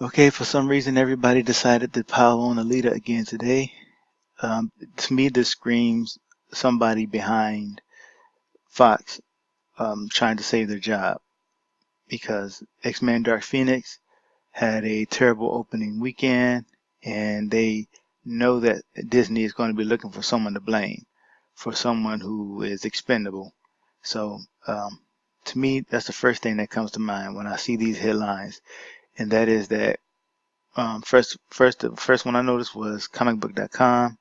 Okay, for some reason, everybody decided to pile on Alita again today. To me, this screams somebody behind Fox trying to save their job because X-Men Dark Phoenix had a terrible opening weekend, and they know that Disney is going to be looking for someone to blame, for someone who is expendable. So, to me, that's the first thing that comes to mind when I see these headlines, and that is that the first one I noticed was comicbook.com,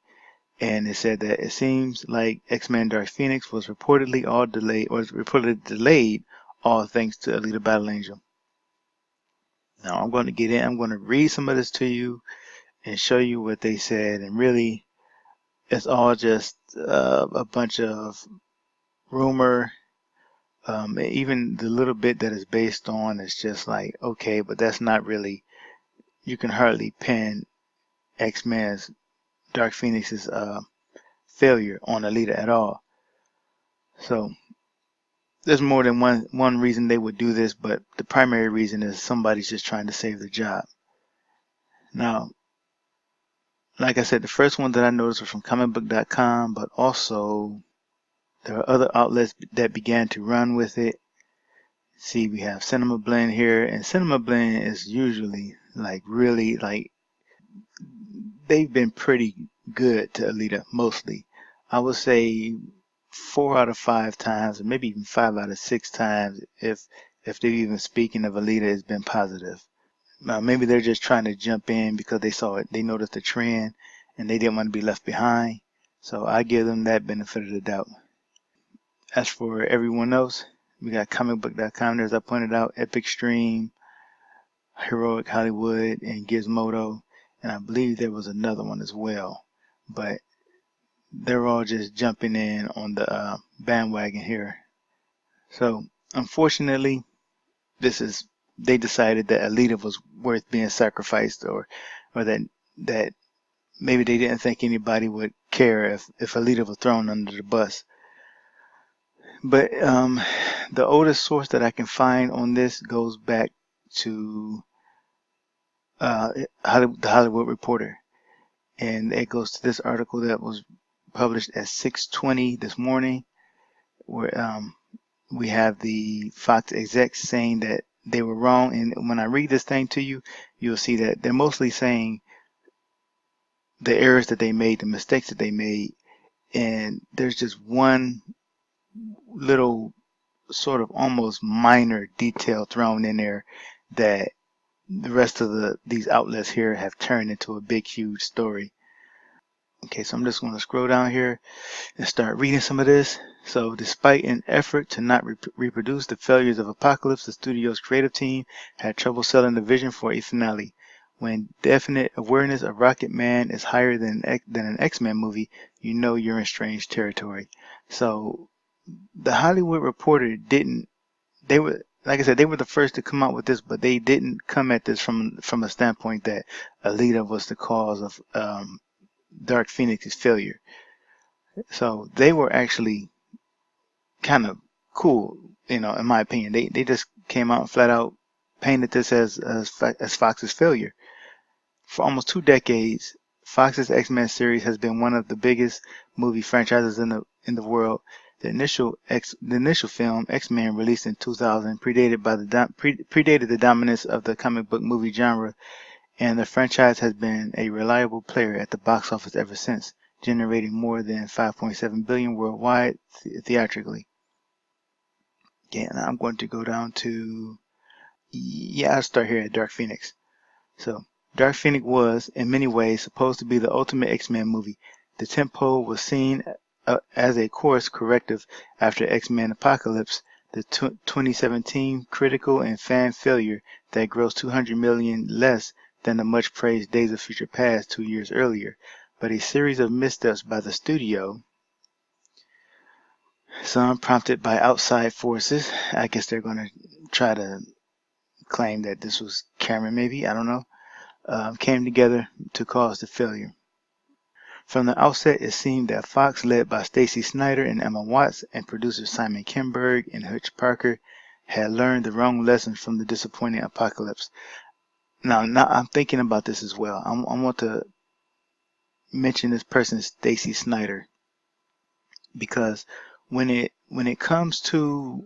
and it said that it seems like X-Men Dark Phoenix was reportedly all delayed, or was reportedly delayed, all thanks to Alita Battle Angel. Now I'm going to get in. I'm going to read some of this to you and show you what they said, and really, it's all just a bunch of rumor. Even the little bit that is based on is just like, okay, but that's not really. You can hardly pin X-Men's Dark Phoenix's failure on Alita at all. So there's more than one reason they would do this, but the primary reason is somebody's just trying to save their job. Now, like I said, the first one that I noticed was from comicbook.com, but also there are other outlets that began to run with it. See, we have Cinema Blend here, and Cinema Blend is usually like really like they've been pretty good to Alita mostly. I would say 4 out of 5 times, or maybe even 5 out of 6 times, if they're even speaking of Alita, has been positive. Maybe they're just trying to jump in because they saw it, they noticed the trend, and they didn't want to be left behind. So I give them that benefit of the doubt. As for everyone else, we got comicbook.com, as I pointed out, Epic Stream, Heroic Hollywood, and Gizmodo, and I believe there was another one as well. But they're all just jumping in on the bandwagon here. So unfortunately, they decided that Alita was worth being sacrificed, or that maybe they didn't think anybody would care if Alita was thrown under the bus. But the oldest source that I can find on this goes back to the Hollywood Reporter, and it goes to this article that was published at 6:20 this morning, where we have the Fox execs saying that they were wrong. And when I read this thing to you, you'll see that they're mostly saying the errors that they made, the mistakes that they made, and there's just one little sort of almost minor detail thrown in there that the rest of these outlets here have turned into a big huge story. Okay, so I'm just going to scroll down here and start reading some of this. So despite an effort to not reproduce the failures of Apocalypse, the studio's creative team had trouble selling the vision for a finale. When definite awareness of Rocket Man is higher than an X-Men movie, you know you're in strange territory. So the Hollywood Reporter didn't, they were, like I said, they were the first to come out with this, but they didn't come at this from a standpoint that Alita was the cause of Dark Phoenix's failure. So they were actually kind of cool, in my opinion. They just came out and flat out painted this as Fox's failure. For almost 2 decades, Fox's X-Men series has been one of the biggest movie franchises in the world. The initial film, X-Men, released in 2000, predated the dominance of the comic book movie genre, and the franchise has been a reliable player at the box office ever since, generating more than 5.7 billion worldwide theatrically. Okay, and I'm going to go down to, I'll start here at Dark Phoenix. So, Dark Phoenix was, in many ways, supposed to be the ultimate X-Men movie. The tentpole was seen as a course corrective after X-Men Apocalypse, the 2017 critical and fan failure that grossed $200 million less than the much-praised Days of Future Past 2 years earlier. But a series of missteps by the studio, some prompted by outside forces, I guess they're going to try to claim that this was Cameron, maybe, I don't know, came together to cause the failure. From the outset, it seemed that Fox, led by Stacy Snyder and Emma Watts, and producers Simon Kinberg and Hutch Parker, had learned the wrong lessons from the disappointing Apocalypse. Now I'm thinking about this as well. I want to mention this person, Stacy Snyder, because when it comes to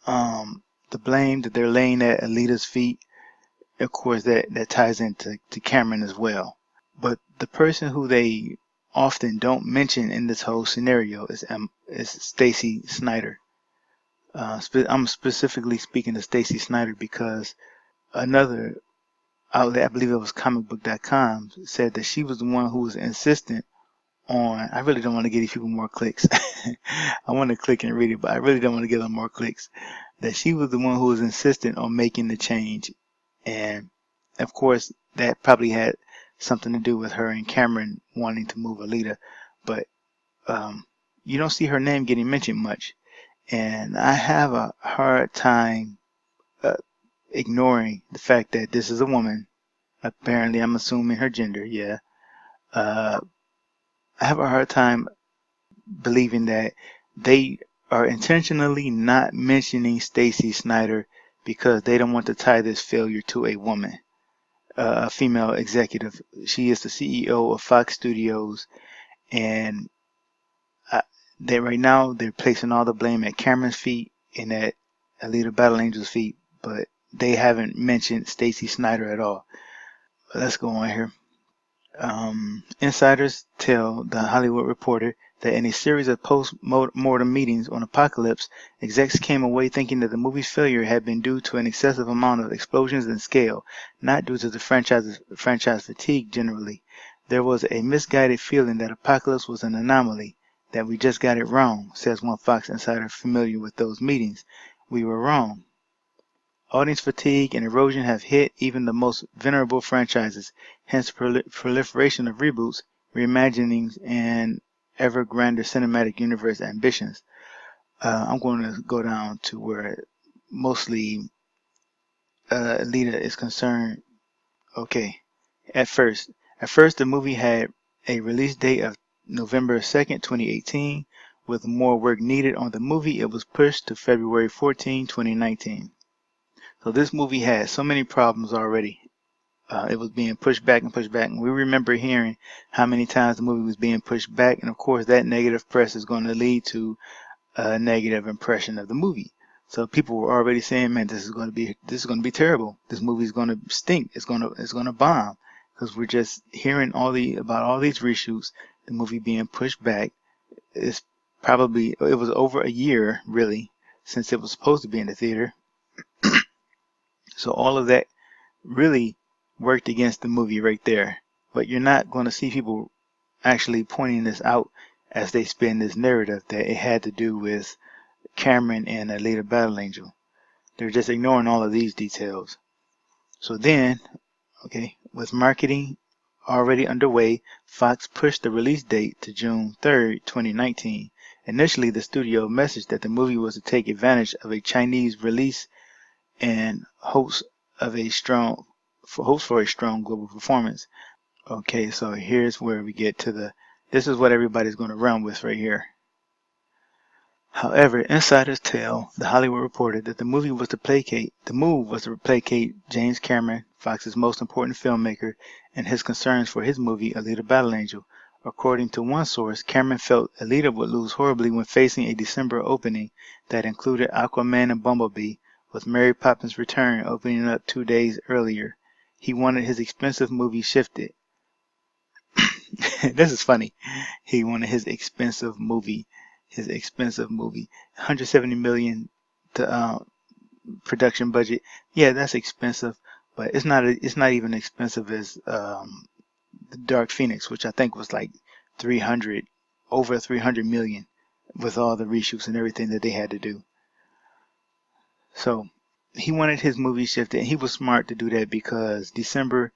the blame that they're laying at Alita's feet, of course that ties into Cameron as well. But the person who they often don't mention in this whole scenario is Stacy Snyder. I'm specifically speaking to Stacy Snyder because another outlet, I believe it was comicbook.com, said that she was the one who was insistent on. I really don't want to give these people more clicks. I want to click and read it, but I really don't want to give them more clicks. That she was the one who was insistent on making the change. And of course, that probably had something to do with her and Cameron wanting to move Alita. But um, you don't see her name getting mentioned much. And I have a hard time uh, ignoring the fact that this is a woman. Apparently, I'm assuming her gender, yeah. Uh, I have a hard time believing that they are intentionally not mentioning Stacy Snyder because they don't want to tie this failure to a woman, a female executive. She is the CEO of Fox Studios, and I, they right now they're placing all the blame at Cameron's feet and at Alita Battle Angel's feet, but they haven't mentioned Stacy Snyder at all. Let's go on here. Insiders tell The Hollywood Reporter that in a series of post-mortem meetings on Apocalypse, execs came away thinking that the movie's failure had been due to an excessive amount of explosions and scale, not due to the franchise fatigue generally. There was a misguided feeling that Apocalypse was an anomaly, that we just got it wrong, says one Fox insider familiar with those meetings. We were wrong. Audience fatigue and erosion have hit even the most venerable franchises, hence proliferation of reboots, reimaginings, and ever grander cinematic universe ambitions. I'm going to go down to where mostly Alita is concerned. Okay, at first, the movie had a release date of November 2nd, 2018. With more work needed on the movie, it was pushed to February 14, 2019. So this movie had so many problems already. It was being pushed back and pushed back. And we remember hearing how many times the movie was being pushed back. And of course, that negative press is going to lead to a negative impression of the movie. So people were already saying, "Man, this is going to be terrible. This movie is going to stink. It's going to bomb." Because we're just hearing about all these reshoots, the movie being pushed back. It was over a year really since it was supposed to be in the theater. So all of that really worked against the movie right there. But you're not going to see people actually pointing this out as they spin this narrative that it had to do with Cameron and Alita Battle Angel. They're just ignoring all of these details. So then, okay, with marketing already underway, Fox pushed the release date to June 3rd, 2019. Initially, the studio messaged that the movie was to take advantage of a Chinese release and hopes for a strong global performance. Okay, so here's where we get to this is what everybody's going to run with right here. However, insiders tell The Hollywood Reporter that the move was to placate James Cameron, Fox's most important filmmaker, and his concerns for his movie Alita Battle Angel. According to one source, Cameron felt Alita would lose horribly when facing a December opening that included Aquaman and Bumblebee, with Mary Poppins Return opening up 2 days earlier. He wanted his expensive movie shifted. This is funny. He wanted his expensive movie, 170 million to production budget. Yeah, that's expensive, but it's not even expensive as the Dark Phoenix, which I think was like 300 over 300 million with all the reshoots and everything that they had to do. So he wanted his movie shifted, and he was smart to do that because December,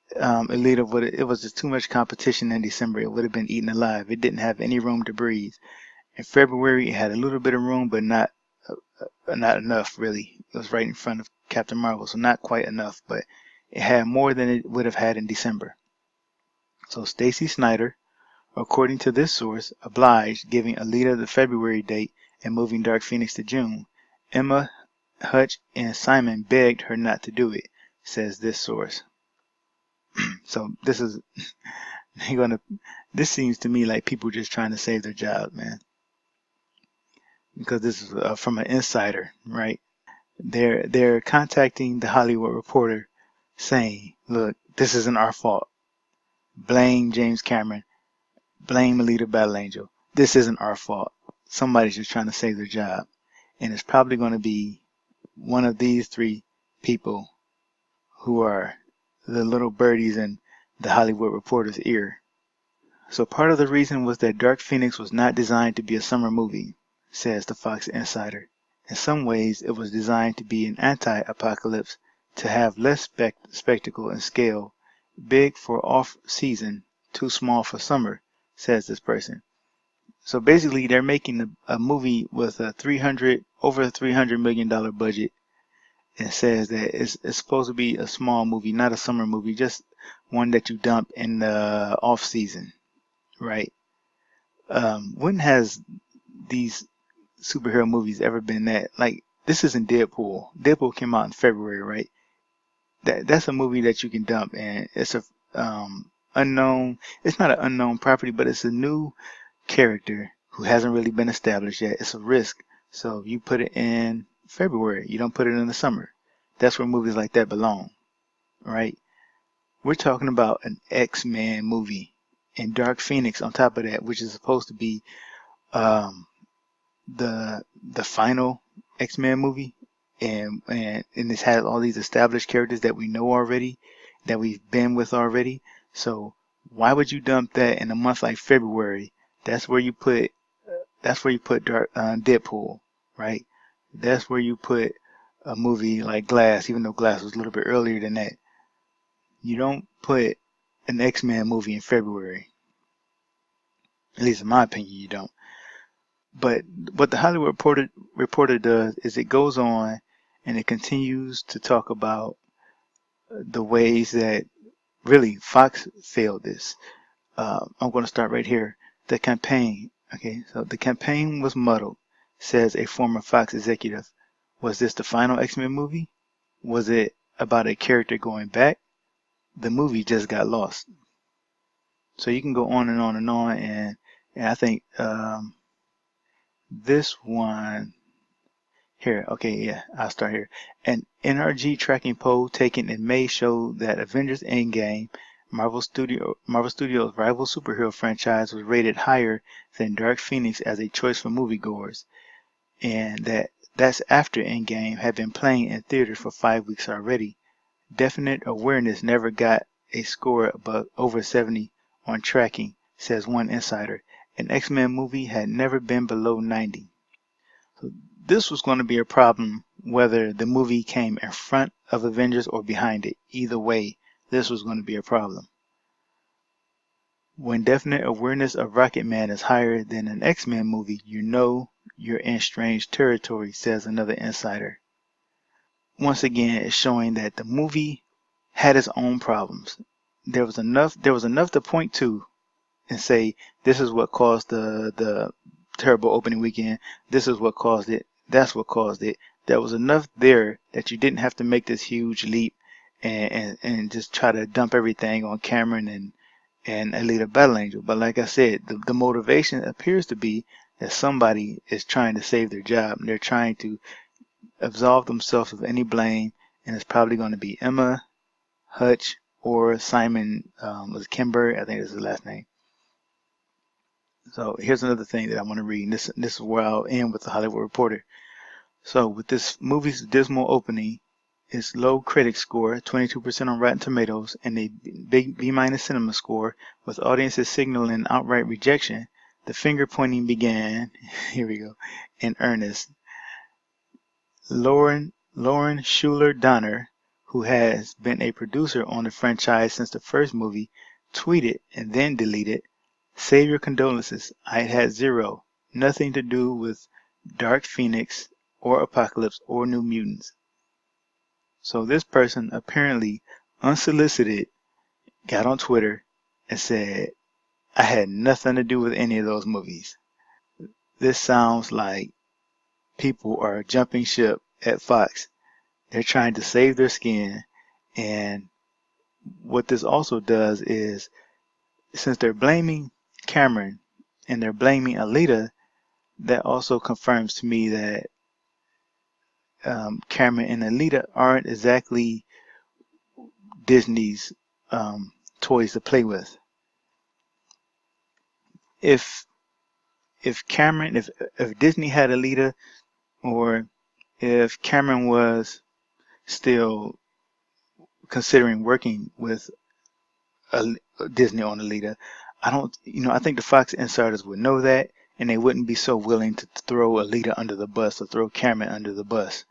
it was just too much competition in December. It would have been eaten alive. It didn't have any room to breathe. In February, it had a little bit of room, but not enough really. It was right in front of Captain Marvel, so not quite enough, but it had more than it would have had in December. So Stacy Snyder, according to this source, obliged, giving Alita the February date and moving Dark Phoenix to June. Emma, Hutch, and Simon begged her not to do it, says this source. So this is you're gonna. This seems to me like people just trying to save their job, man. Because this is from an insider, right? They're contacting the Hollywood Reporter, saying, "Look, this isn't our fault. Blame James Cameron. Blame Alita Battle Angel. This isn't our fault. Somebody's just trying to save their job, and it's probably going to be one of these three people who are the little birdies in the Hollywood Reporter's ear." So part of the reason was that Dark Phoenix was not designed to be a summer movie, says the Fox insider. In some ways, it was designed to be an anti-apocalypse, to have less spectacle and scale, big for off-season, too small for summer, says this person. So basically, they're making a movie with a over $300 million budget, and says that it's supposed to be a small movie, not a summer movie, just one that you dump in the off-season, right? When has these superhero movies ever been that? Like, this isn't Deadpool. Deadpool came out in February, right? That's a movie that you can dump, and it's a unknown. It's not an unknown property, but it's a new character who hasn't really been established yet. It's a risk. So you put it in February. You don't put it in the summer. That's where movies like that belong, right? We're talking about an X-Men movie, and Dark Phoenix on top of that, which is supposed to be um, the final X-Men movie, and this has all these established characters that we know already, that we've been with already. So why would you dump that in a month like February? That's where you put Deadpool, right? That's where you put a movie like Glass, even though Glass was a little bit earlier than that. You don't put an X-Men movie in February. At least in my opinion, you don't. But what the Hollywood Reporter does is it goes on and it continues to talk about the ways that really Fox failed this. I'm going to start right here. The campaign. Okay, so the campaign was muddled, says a former Fox executive. Was this the final X-Men movie? Was it about a character going back? The movie just got lost. So you can go on and on and on, and I think this one here, okay, yeah, I'll start here. An NRG tracking poll taken in May showed that Avengers Endgame, Marvel Studios' rival superhero franchise, was rated higher than Dark Phoenix as a choice for moviegoers, and that's after Endgame had been playing in theaters for 5 weeks already. Definite awareness never got a score above over 70 on tracking, says one insider. An X-Men movie had never been below 90. So this was going to be a problem whether the movie came in front of Avengers or behind it. Either way, this was going to be a problem. When definite awareness of Rocket Man is higher than an X-Men movie, you know you're in strange territory, says another insider. Once again, it's showing that the movie had its own problems. There was enough to point to and say this is what caused the terrible opening weekend. This is what caused it. That's what caused it. There was enough there that you didn't have to make this huge leap and just try to dump everything on Cameron and Alita Battle Angel. But like I said, the motivation appears to be that somebody is trying to save their job, and they're trying to absolve themselves of any blame, and it's probably going to be Emma, Hutch, or Simon, was Kimber, I think is his last name. So here's another thing that I want to read. And this is where I'll end with the Hollywood Reporter. So with this movie's dismal opening, its low critic score, 22% on Rotten Tomatoes, and a big B- cinema score, with audiences signaling outright rejection, the finger pointing began, here we go, in earnest. Lauren Schuler Donner, who has been a producer on the franchise since the first movie, tweeted and then deleted, "Save your condolences. I had zero. Nothing to do with Dark Phoenix or Apocalypse or New Mutants." So this person apparently unsolicited got on Twitter and said, "I had nothing to do with any of those movies." This sounds like people are jumping ship at Fox. They're trying to save their skin, And what this also does is, since they're blaming Cameron and they're blaming Alita, that also confirms to me that Cameron and Alita aren't exactly Disney's toys to play with. If if Disney had Alita, or if Cameron was still considering working with Disney on Alita, I think the Fox insiders would know that, and they wouldn't be so willing to throw Alita under the bus or throw Cameron under the bus.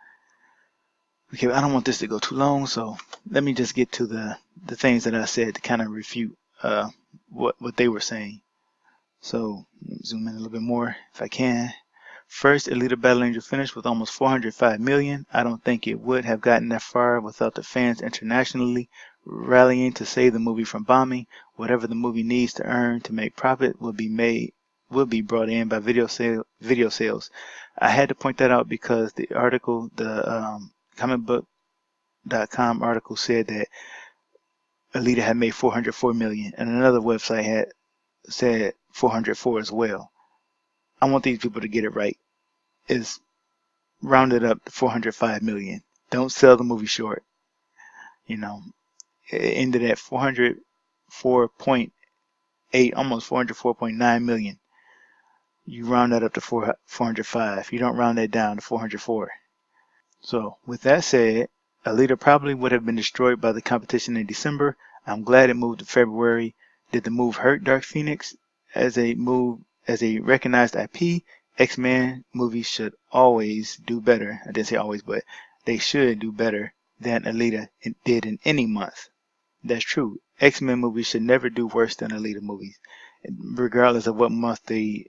Okay, I don't want this to go too long, so let me just get to the things that I said to kind of refute what they were saying. So zoom in a little bit more if I can. First, Alita Battle Angel finished with almost 405 million. I don't think it would have gotten that far without the fans internationally rallying to save the movie from bombing. Whatever the movie needs to earn to make profit will be brought in by video sales. I had to point that out because the article, the comicbook.com article, said that Alita had made 404 million, and another website had said 404 as well. I want these people to get it right. It's rounded up to 405 million. Don't sell the movie short. You know, it ended at 404.8, almost 404.9 million. You round that up to 405. You don't round that down to 404. So with that said, Alita probably would have been destroyed by the competition in December. I'm glad it moved to February. Did the move hurt Dark Phoenix as a recognized IP? X-Men movies should always do better. I didn't say always, but they should do better than Alita did in any month. That's true. X-Men movies should never do worse than Alita movies, regardless of what month they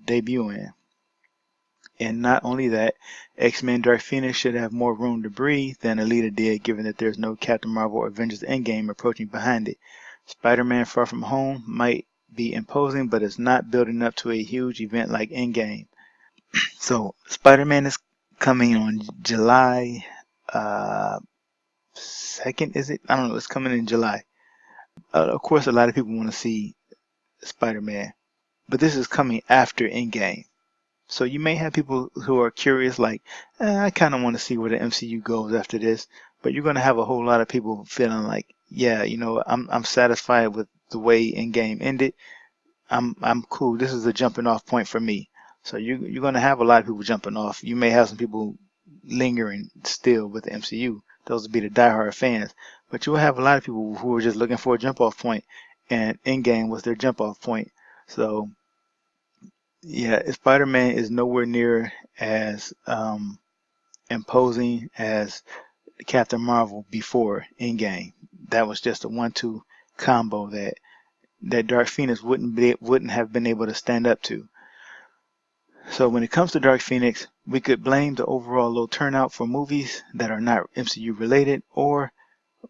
debut in. And not only that, X-Men Dark Phoenix should have more room to breathe than Alita did, given that there's no Captain Marvel or Avengers Endgame approaching behind it. Spider-Man Far From Home might be imposing, but it's not building up to a huge event like Endgame. So Spider-Man is coming on July 2nd, is it? I don't know. It's coming in July. Of course, a lot of people want to see Spider-Man, but this is coming after Endgame. So you may have people who are curious, like, I kind of want to see where the MCU goes after this. But you're going to have a whole lot of people feeling like, yeah, I'm satisfied with the way Endgame ended. I'm cool. This is a jumping off point for me. So you're going to have a lot of people jumping off. You may have some people lingering still with the MCU. Those would be the diehard fans. But you'll have a lot of people who are just looking for a jump off point, and Endgame was their jump off point. So yeah, Spider-Man is nowhere near as imposing as Captain Marvel before Endgame. That was just a 1-2 combo that Dark Phoenix wouldn't have been able to stand up to. So when it comes to Dark Phoenix, we could blame the overall low turnout for movies that are not MCU related, or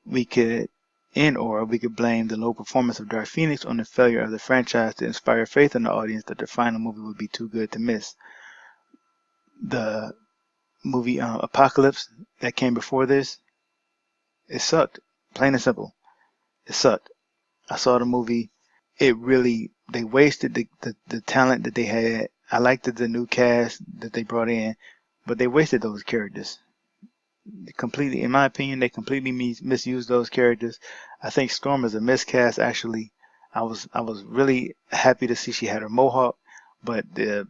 we could blame the low performance of Dark Phoenix on the failure of the franchise to inspire faith in the audience that the final movie would be too good to miss. The movie Apocalypse that came before this, it sucked. Plain and simple. It sucked. I saw the movie. They wasted the talent that they had. I liked the new cast that they brought in, but they wasted those characters. Completely, in my opinion, they completely misused those characters. I think Storm is a miscast. Actually, I was really happy to see she had her mohawk, but the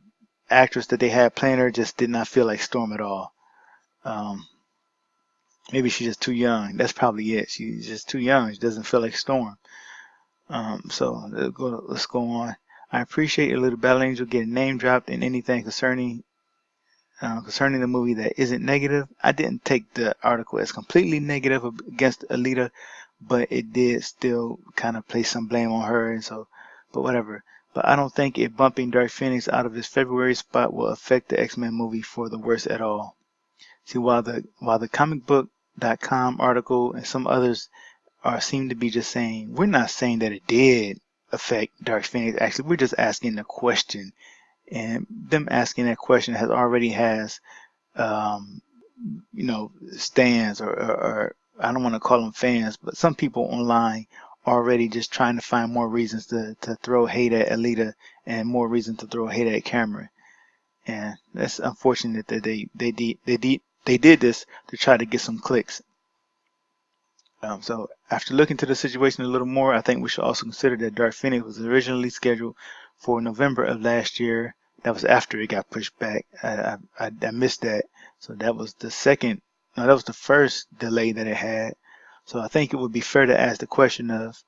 actress that they had playing her just did not feel like Storm at all. Maybe she's just too young. That's probably it. She's just too young. She doesn't feel like Storm. So let's go on. I appreciate Alita Battle Angel getting name dropped in anything concerning the movie that isn't negative. I didn't take the article as completely negative against Alita, but it did still kind of place some blame on her, and so, but whatever. But I don't think it bumping Dark Phoenix out of his February spot will affect the X-Men movie for the worse at all. See, while the comicbook.com article and some others seem to be just saying, we're not saying that it did affect Dark Phoenix. Actually, we're just asking the question, and them asking that question has stands or I don't want to call them fans, but some people online already just trying to find more reasons to throw hate at Alita and more reason to throw hate at Cameron. And that's unfortunate that they did this to try to get some clicks. So after looking into the situation a little more, I think we should also consider that Dark Phoenix was originally scheduled for November of last year. That was after it got pushed back. I missed that. So that was the second, no, that was the first delay that it had. So I think it would be fair to ask the question of,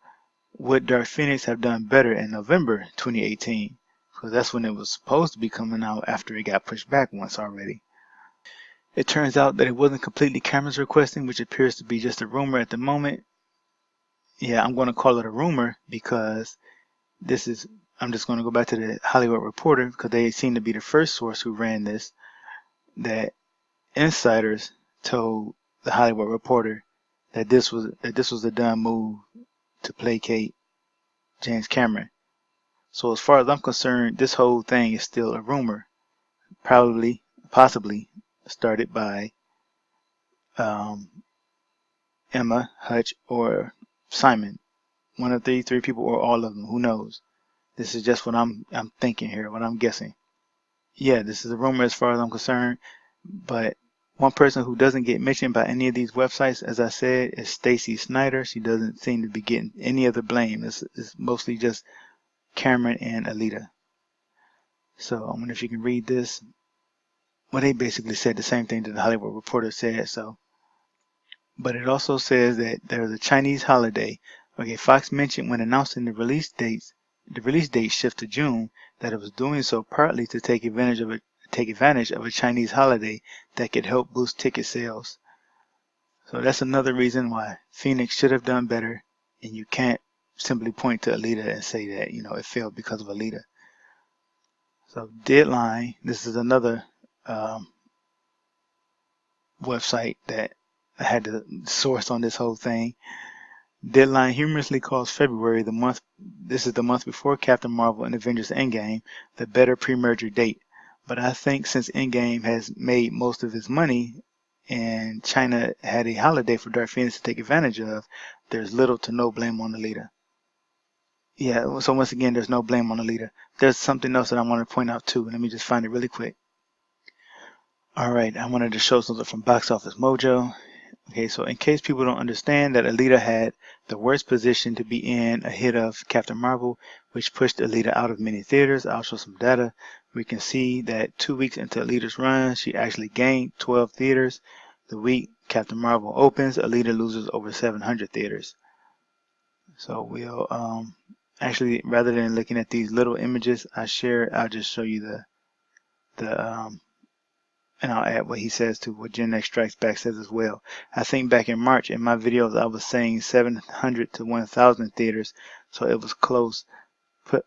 would Dark Phoenix have done better in November 2018? Because that's when it was supposed to be coming out after it got pushed back once already. It turns out that it wasn't completely Cameron's requesting, which appears to be just a rumor at the moment. Yeah, I'm going to call it a rumor because this is, I'm just going to go back to the Hollywood Reporter because they seem to be the first source who ran this, that insiders told the Hollywood Reporter that this was a done move to placate James Cameron. So as far as I'm concerned, this whole thing is still a rumor, probably, possibly started by um, Emma, Hutch, or Simon. One of the three people, or all of them. Who knows? This is just what I'm thinking here, what I'm guessing. Yeah, this is a rumor as far as I'm concerned. But one person who doesn't get mentioned by any of these websites, as I said, is Stacy Snyder. She doesn't seem to be getting any of the blame. It's mostly just Cameron and Alita. So I wonder if you can read this. Well, they basically said the same thing that the Hollywood Reporter said. So, but it also says that there's a Chinese holiday. Okay, Fox mentioned when announcing the release date shift to June, that it was doing so partly to take advantage of a Chinese holiday that could help boost ticket sales. So that's another reason why Phoenix should have done better, and you can't simply point to Alita and say that, it failed because of Alita. So Deadline, this is another website that I had to source on this whole thing. Deadline humorously calls February this is the month before Captain Marvel and Avengers Endgame, the better pre-merger date. But I think since Endgame has made most of its money and China had a holiday for Dark Phoenix to take advantage of, there's little to no blame on Alita. Yeah, so once again, there's no blame on Alita. There's something else that I want to point out too. Let me just find it really quick. Alright, I wanted to show something from Box Office Mojo. Okay, so in case people don't understand that Alita had the worst position to be in ahead of Captain Marvel, which pushed Alita out of many theaters. I'll show some data. We can see that 2 weeks into Alita's run, she actually gained 12 theaters. The week Captain Marvel opens, Alita loses over 700 theaters. So we'll actually, rather than looking at these little images I'll just show you and I'll add what he says to what Gen X Strikes Back says as well. I think back in March in my videos I was saying 700 to 1,000 theaters, so it was close.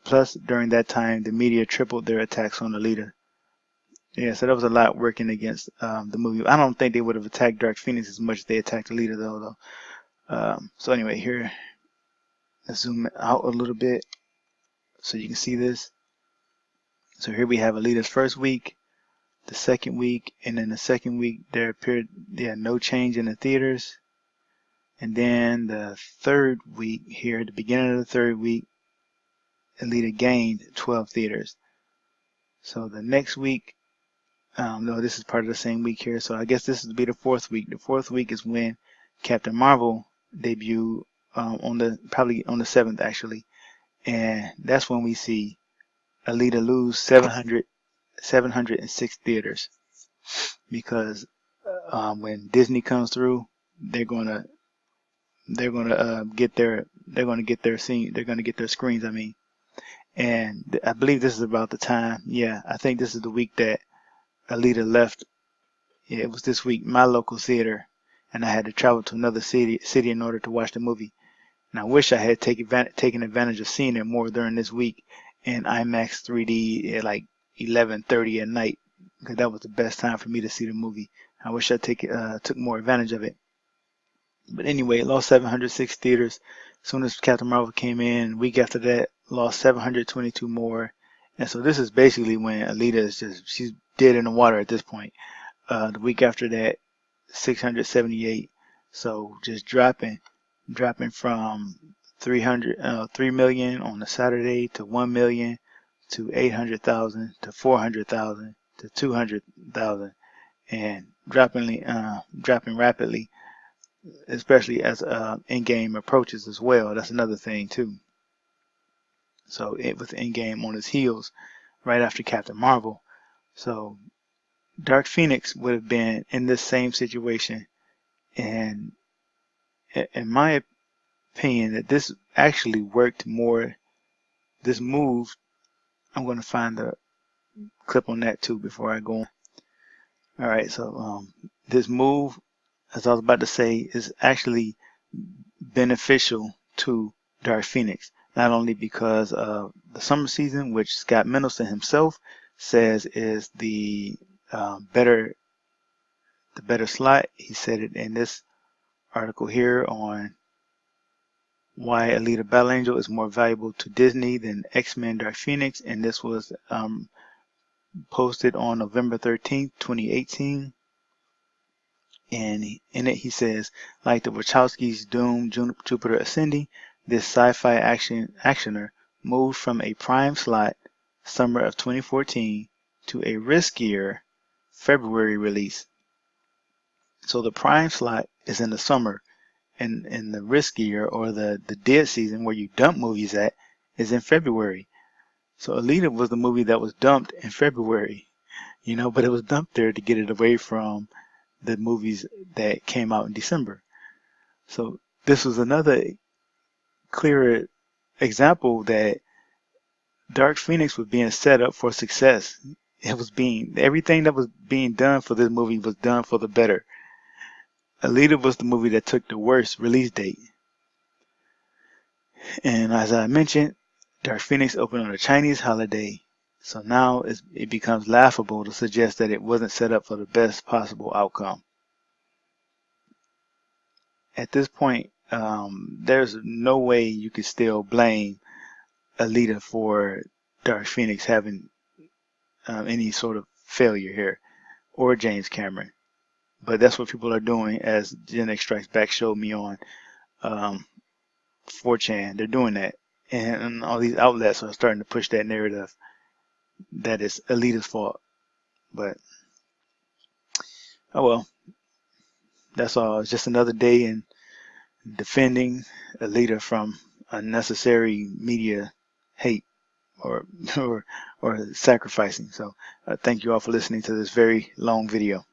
Plus, during that time, the media tripled their attacks on Alita. Yeah, so that was a lot working against the movie. I don't think they would have attacked Dark Phoenix as much as they attacked Alita, though. So anyway, here, let's zoom out a little bit so you can see this. So here we have Alita's first week, the second week, and then the second week there appeared no change in the theaters. And then the third week here, at the beginning of the third week, Alita gained 12 theaters. So the next week, no, this is part of the same week here. So I guess this would be the fourth week. The fourth week is when Captain Marvel debuted probably on the 7th actually, and that's when we see Alita lose 706 theaters because when Disney comes through, they're gonna get their screens. I mean, and I believe this is about the time. Yeah, I think this is the week that Alita left. Yeah, it was this week, my local theater, and I had to travel to another city in order to watch the movie. And I wish I had taken advantage of seeing it more during this week in IMAX 3D at like 11:30 at night, because that was the best time for me to see the movie. I wish I took more advantage of it. But anyway, it lost 706 theaters. As soon as Captain Marvel came in, a week after that, lost 722 more. And so this is basically when Alita is she's dead in the water at this point. The week after that, 678. So just dropping from 3 million on a Saturday to 1 million to 800,000 to 400,000 to 200,000, and dropping rapidly, especially as Endgame approaches as well. That's another thing too. So with Endgame on his heels right after Captain Marvel. So Dark Phoenix would have been in this same situation, and in my opinion, that this actually worked more. This move, I'm going to find the clip on that too before I go on. All right, so this move, as I was about to say, is actually beneficial to Dark Phoenix, not only because of the summer season, which Scott Mendelson himself says is the better slot. He said it in this article here on why Alita Battle Angel is more valuable to Disney than X-Men Dark Phoenix, and this was posted on November 13th, 2018. And in it he says, like the Wachowskis' Doom, Jupiter Ascending, this sci-fi actioner moved from a prime slot summer of 2014 to a riskier February release. So the prime slot is in the summer, and the riskier, or the dead season where you dump movies at, is in February. So Alita was the movie that was dumped in February, but it was dumped there to get it away from the movies that came out in December. So this was another clearer example that Dark Phoenix was being set up for success. Everything that was being done for this movie was done for the better. Alita was the movie that took the worst release date. And as I mentioned, Dark Phoenix opened on a Chinese holiday. So now it becomes laughable to suggest that it wasn't set up for the best possible outcome. At this point, there's no way you could still blame Alita for Dark Phoenix having any sort of failure here, or James Cameron. But that's what people are doing, as Gen X Strikes Back showed me on 4chan. They're doing that. And all these outlets are starting to push that narrative that it's Alita's fault. But, oh well, that's all. It's just another day in defending Alita from unnecessary media hate or or sacrificing. So thank you all for listening to this very long video.